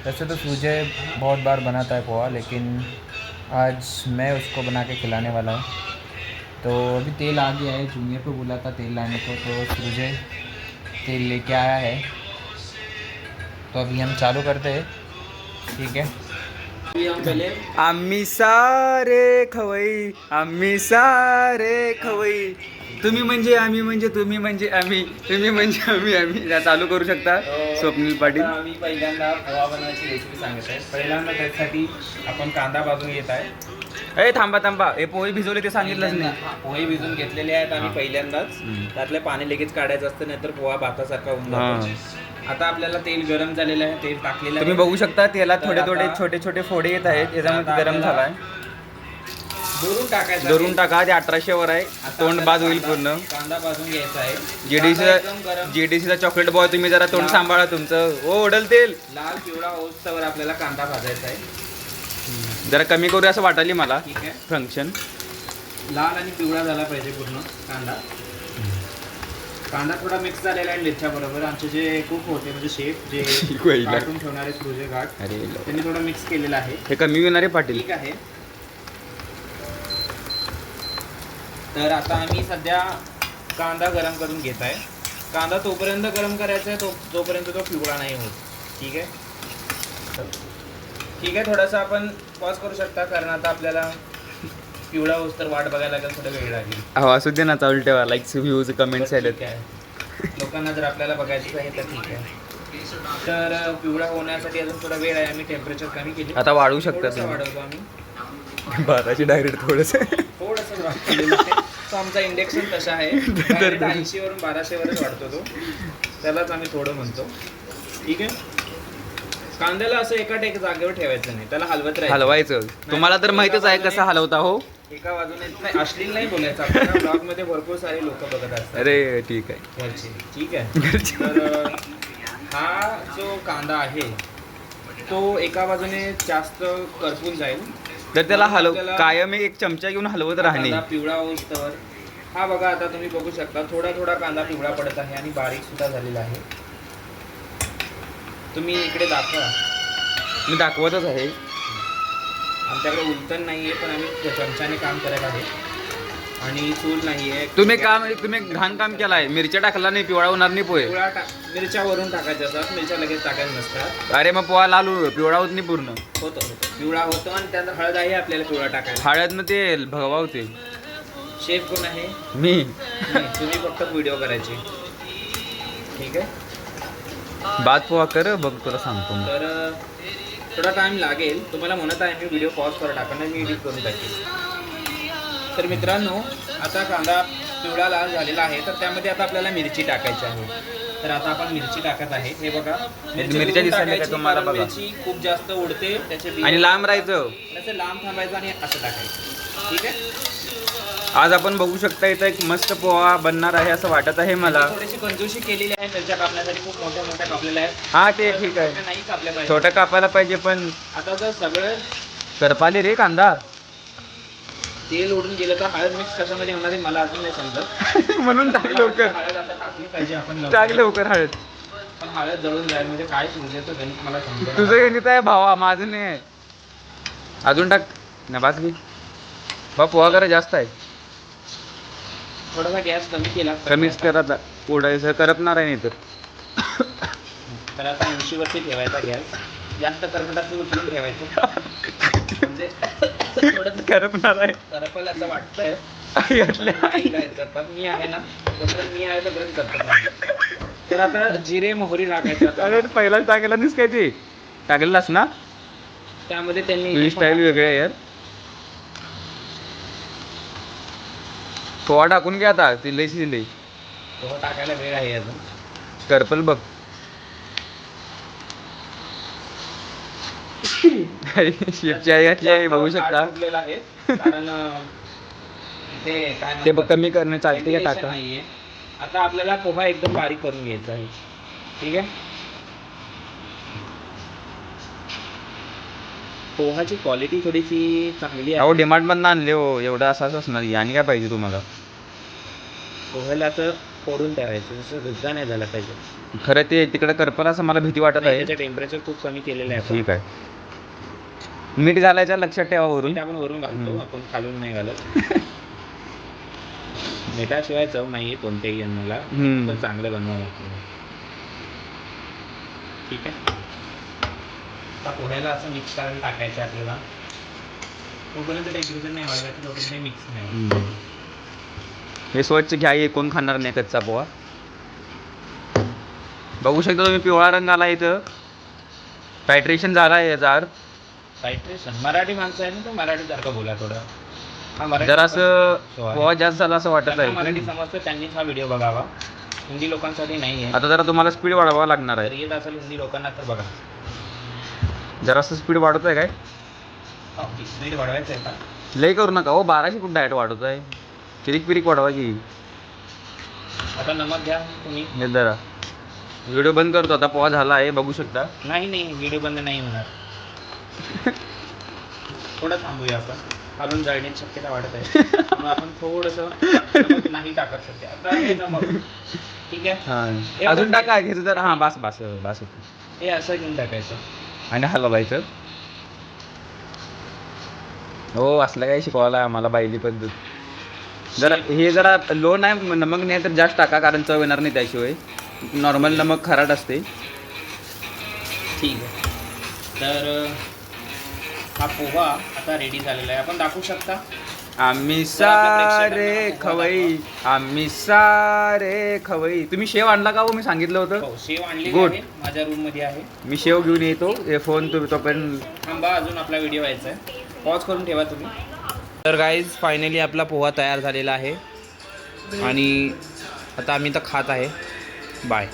वैसे तो सूजय बहुत बार बनाता है पोहा, लेकिन आज मैं उसको बना के खिलाने वाला हूँ। तो अभी तेल आ गया है, जूनियर को बोला था तेल लाने को, तो सूजय तेल लेके आया है। तो अभी हम चालू करते हैं, ठीक है। आम्ही सारे खवई, आम्ही सारे खवई, तुम्ही म्हणजे आम्ही म्हणजे तुम्ही म्हणजे आम्ही, तुम्ही म्हणजे आम्ही आम्ही. या चालू करू शकता स्वप्नील पाटील. आम्ही पहिल्यांदा पोहा बनवायची रेसिपी सांगत आहे. पहिल्यांदा त्यासाठी आपण कांदा भाजून घेत आहे. ए थांबा थांबा, हे पोहे भिजवले ते सांगितलंच नाही. पोहे भिजून घेतलेले आहेत आम्ही पहिल्यांदाच. त्यातले पाणी लगेच काढायचं असतं, नाहीतर पोहा भातासारखा होऊन जातो. आता आपल्याला तेल गरम झालेलं आहे, तेल टाकलेलं आहे. तुम्ही बघू शकता त्याला थोडे थोडे छोटे छोटे फोडे येत आहेत, याच्यामध्ये गरम झालाय. दुरून टाकायचं, दुरून टाका. ते 1800 वर आहे. तोंड बाद होईल पूर्ण. कांदा भाजून घ्यायचा आहे. जीडीसीचा चॉकलेट बॉय, तुम्ही जरा तोंड सांभाळा तुमचं. ओ ओढल तेल. लाल पिवळा होस्तवर आपल्याला कांदा भाजायचा आहे. जरा कमी करू असं वाटायला मला. ठीक आहे. फंक्शन लाल आणि पिवळा झाला पाहिजे पूर्ण कांदा. कांदा थोडा मिक्स झालेला आहे मिरच्या बरोबर. आमचे जे कुक होते म्हणजे शेफ जे काढून ठेवणारे सूर्य घाट, त्यांनी थोडं मिक्स केलेलं आहे. हे कमी होणारे पाटील. ठीक आहे. तर आता आम्ही सध्या कांदा गरम करून घेत आहे. कांदा तोपर्यंत गरम करायचा आहे जोपर्यंत तो पिवळा नाही होत. ठीक आहे. ठीक आहे. थोडासा आपण पॉज करू शकता, कारण आता आपल्याला पिवळा होस तर वाट बघायला लागेल, थोडा वेळ लागेल. हो असू दे ना, चालू ठेवा. लाईक्स व्ह्यूज कमेंट्स आलेत. लोकांना जर आपल्याला बघायचं आहे तर ठीक आहे. तर पिवळा होण्यासाठी अजून थोडा वेळ आहे. आम्ही टेम्परेचर कमी केली, आता वाढवू शकता थोडंसं वाढवतो आम्ही. 12ची डायरेक्ट थोडंसं तो आमचा इंडेक्शन तसा आहे. 80 वरून 1200 वरच वाढतो तो, त्यालाच आम्ही थोडं म्हणतो. ठीक आहे. कांद्याला असं एका जागेवर ठेवायचं नाही, त्याला हलवत राहायचं. हलवायचं. तुम्हाला तर माहितच आहे कसं हलवता. हो एका बाजूने नाही, अश्लील नाही बोलायचं. आपल्या ब्लॉग मध्ये भरपूर सारे लोक बघत असतात. अरे ठीक आहे. घरचे. ठीक आहे. तर हा जो कांदा आहे तो एका बाजूने जास्त करपून जाईल, तर त्याला हलव कायम एक चमचा घेऊन हलवत राहणे. कांदा पिवळा होईस्तवर. हा बघा, आता तुम्ही बघू शकता थोडा थोडा कांदा पिवळा पडत आहे आणि बारीक सुद्धा झालेला आहे. तुम्ही इकडे दाखवा. मी दाखवतच आहे. आमच्याकडे उलटण नाहीये, पण आम्ही चमच्याने काम करत आहे आणि चूल नाहीये. तुम्ही घाण काम केलाय. मिरच्या टाकला नाही, पिवळा होणार नाही पोहे. मिरच्या वरून टाकायच्या असतात, मिरच्या लगेच टाकायला नसतात. अरे मग पोहा लाल पिवळा होत नाही पूर्ण. होतो पिवळा होतो. आणि त्यात हळद आहे आपल्याला पिवळा टाकायला. हळद न ते भगवा होते. शेफ कोण आहे? मी. तुम्ही फक्त व्हिडिओ करायचे. ठीक आहे. बाद पोहा कर बघ, तुला सांगतो. तर थोडा टाइम लागेल. तुम्हाला म्हणत आहे मी व्हिडिओ पॉज करा, टाकणार मी एडिट करून टाकेल. तर मित्रांनो, आता कांदा पिवळा लाल झालेला आहे, तर त्यामध्ये आता आपल्याला मिरची टाकायची आहे. तर आता आपण मिरची टाकत आहे. हे बघा, मिरच्या दिसायला का तुम्हाला? बघा, मिरची खूप जास्त उडते त्याचे आणि लांब राहायचं. असं लांब थांबायचं आणि असं टाकायचं. ठीक आहे. आज आपण बघू शकता इथं एक मस्त पोहा बनणार आहे असं वाटत आहे मला. थोडीशी कंजूशी केलेली आहे मिरच्या कापण्यासाठी. खूप मोठ्या मोठ्या कापलेल्या आहेत. हा ते ठीक आहे. नाही कापल्या पाहिजे, छोटं कापायला पाहिजे. पण आता जर सगळं करपाले रे कांदा. तेल उडून गेलं तर हळद मिक्स कशामध्ये होणार आहे मला अजून नाही समजत. म्हणून टाक लवकर. हळद आता टाकली पाहिजे आपण. टाक लवकर हळद. पण हळद जळून जाईल म्हणजे काय समजायचं गणित मला समजत. तुझं गणित आहे भावा, माझं नाही आहे. अजून टाक ना. बास घे बा. पोहा करा जास्त आहे. थोडासा गॅस कमी केला. कमीच करा. ओढायचं करपणार आहे नाही तर. तर आता 80 वरती ठेवायचा गॅस. जास्त करपटात उचलून ठेवायचं म्हणजे थोडं करपणार आहे. करपल असं वाटतंय. मी आहे ना, मी आहे तर बरंच करतो. तर आता जिरे मोहरी टाकायचं. अरे पहिलाच टाकायला नाहीस काय ते? टाकलेलास ना. त्यामध्ये त्यांनी तुझी स्टाईल वेगळी आहे यार. पोहा टाकून घ्या आता. ती लई शिजली. पोहा टाकायला वेळ आहे अजून. करपल बघ. शेपची आई घातली आहे बघू शकता. आहे कारण ते काय ते बघ कमी करणे चालते का टाका. नाहीये. आता आपल्याला पोहा एकदम बारीक करून घ्यायचा आहे. ठीक आहे. पोहाची क्वालिटी थोडीशी चांगली आहे. अहो डिमांड मधनं आणले हो. एवढं असं असणार. आणि काय पाहिजे तुम्हाला? पोह्याला असं फोडून ठेवायचं, जसं धुद्धा नाही झाला पाहिजे. खरं ते तिकडे करपल असं मला भीती वाटत आहे. त्याचं टेम्परेचर खूप कमी केलेलं आहे आपण. ठीक आहे. मीठ घालायचं लक्षात ठेवा वरून. मीठ आपण वरून घालतो, आपण खालून नाही घालत. मिठाशिवाय चव नाही आहे कोणत्याही अन्नाला, पण चांगलं बनवावं लागतं. ठीक आहे. आता पोह्याला असं मिक्स करायला टाकायचं आपल्याला. तोपर्यंत टेम्परेचर नाही वाढवायचं, तोपर्यंत मिक्स नाही. हे स्वच्छ घ्या, हे कोण खाणार नाही कच्चा पोहा. बघू शकता तुम्ही पिवळा रंग आला इथं. पॅट्रेशन झाला आहे याचा अर्थ. हायड्रेशन मराठी माणसं आहे ना, तर मराठीसारखं बोला थोडं. हा मराठी जर असं पोहा जास्त झाला असं वाटत आहे. मराठी समजतं त्यांनीच हा व्हिडिओ बघावा, हिंदी लोकांसाठी नाही आहे. आता जरा तुम्हाला स्पीड वाढवावं लागणार जर आहे. येत असेल हिंदी लोकांना तर बघा. जरासं स्पीड वाढवत आहे काय? स्पीड वाढवायचं आहे का? लई करू नका हो, 1200 कुठं डायरेक्ट वाढवत आहे. पिरिक पिरिक वाढवा की. आता नमक घ्या तुम्ही. हे जरा व्हिडिओ बंद करतो आता, पोहा झाला आहे बघू शकता. नाही व्हिडिओ बंद नाही होणार. थोडं थांबूया आपण, खालून जळण्याची शक्यता वाढत आहे. मग आपण थोडंसं नमक नाही टाकत सध्या. आता हे नमक ठीक आहे. हां अजून टाका घ्यायचं जर. हां बस बस बस होतं. हे असं घेऊन टाकायचं आणि हलवायचं. हो असलं काही शिकवायला आम्हाला बाईली पद्धत. जरा हे जरा लो नाही, नमक नाही तर जास्त टाका, कारण चव येणार नाही त्याशिवाय. नॉर्मल नमक खारट असते. ठीक आहे. तर हा पोहा आता रेडी झालेला आहे, आपण दाखवू शकता. आम्ही सारे खवई, आम्ही सारे खवई. तुम्ही शेव आणला का हो? मी सांगितलं होतं. हो शेव आणली Good. आहे, माझ्या रूम मध्ये आहे. मी शेव घेऊन येतो. हे फोन तुम्ही तोपर्यंत थांबा, अजून आपला व्हिडिओ व्हायचा आहे. पॉज करून ठेवा तुम्ही. तर गाईज फायनली आपला पोहा तयार झालेला आहे आणि आता आम्ही तर खात आहे. बाय.